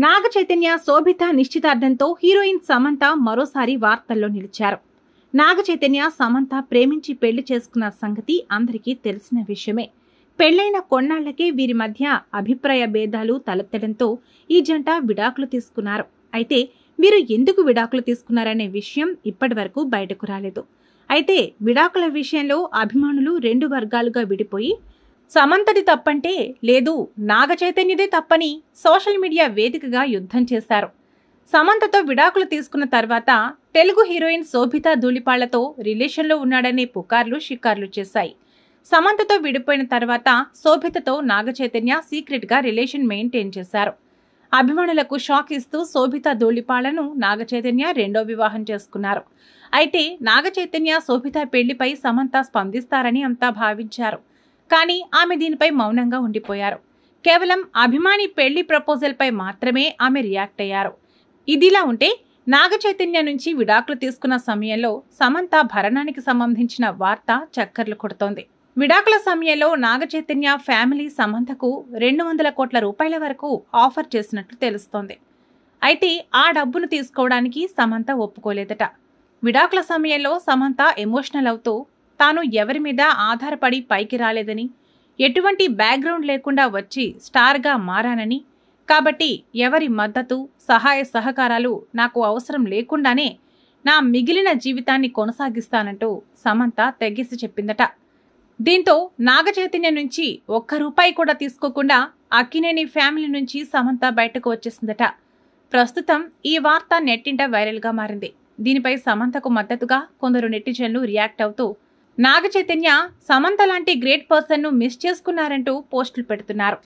నాగ చైతన్య శోభిత నిశ్చితార్థంతో heroine Samantha మరోసారి వార్తల్లో నిలిచారు. నాగ చైతన్య సమంత ప్రేమించి పెళ్లి చేసుకున్న సంగతి అందరికీ తెలిసిన విషయమే. పెళ్లైన కొన్నాళ్లకే వీరి మధ్య అభిప్రాయ భేదాలు తలెత్తడంతో ఈ జంట విడాకులు తీసుకున్నారు. అయితే వీరు ఎందుకు విడాకులు తీసుకున్నారనే విషయం ఇప్పటివరకు బయటకు రాలేదు. అయితే విడాకుల విషయంలో అభిమానులు రెండు వర్గాలుగా విడిపోయి సమంతది తప్పంటే లేదు నాగ చైతన్యదే తప్పని సోషల్ మీడియా వేదికగా యుద్ధం చేశారు. సమంతతో విడాకులు తీసుకున్న తర్వాత తెలుగు హీరోయిన్ శోభిత ధూళిపాళ్లతో రిలేషన్లో ఉన్నాడనే పుకార్లు షికార్లు చేశాయి. సమంతతో విడిపోయిన తర్వాత శోభితతో నాగ చైతన్య సీక్రెట్ గా రిలేషన్ మెయింటైన్ చేశారు. అభిమానులకు షాక్ ఇస్తూ శోభిత ధూళిపాళ్లను నాగ చైతన్య రెండో వివాహం చేసుకున్నారు. అయితే నాగ చైతన్య శోభిత పెళ్లిపై సమంత స్పందిస్తారని అంతా భావించారు. కానీ ఆమె దీనిపై మౌనంగా ఉండిపోయారు. కేవలం అభిమాని పెళ్లి ప్రపోజల్ పై మాత్రమే ఆమె రియాక్ట్ అయ్యారు. ఇదిలా ఉంటే నాగ చైతన్య నుంచి విడాకులు తీసుకున్న సమయంలో సమంత భరణానికి సంబంధించిన వార్త చక్కర్లు కొడుతోంది. విడాకుల సమయంలో నాగ చైతన్య ఫ్యామిలీ సమంతకు 200 కోట్ల రూపాయల వరకు ఆఫర్ చేసినట్లు తెలుస్తోంది. అయితే ఆ డబ్బును తీసుకోవడానికి సమంత ఒప్పుకోలేదట. విడాకుల సమయంలో సమంత ఎమోషనల్ అవుతూ తాను ఎవరి మీద ఆధారపడి పైకి రాలేదని, ఎటువంటి బ్యాక్గ్రౌండ్ లేకుండా వచ్చి స్టార్గా మారానని, కాబట్టి ఎవరి మద్దతు సహాయ సహకారాలు నాకు అవసరం లేకుండానే నా మిగిలిన జీవితాన్ని కొనసాగిస్తానంటూ సమంత తెగేసి చెప్పిందట. దీంతో నాగ చైతన్య నుంచి ₹1 కూడా తీసుకోకుండా అక్కినేని ఫ్యామిలీ నుంచి సమంత బయటకు వచ్చేసిందట. ప్రస్తుతం ఈ వార్త నెట్టింట వైరల్గా మారింది. దీనిపై సమంతకు మద్దతుగా కొందరు నెటిజన్లు రియాక్ట్ అవుతూ నాగ చైతన్య సమంత లాంటి గ్రేట్ పర్సన్ ను మిస్ చేసుకున్నారంటూ పోస్టులు పెడుతున్నారు.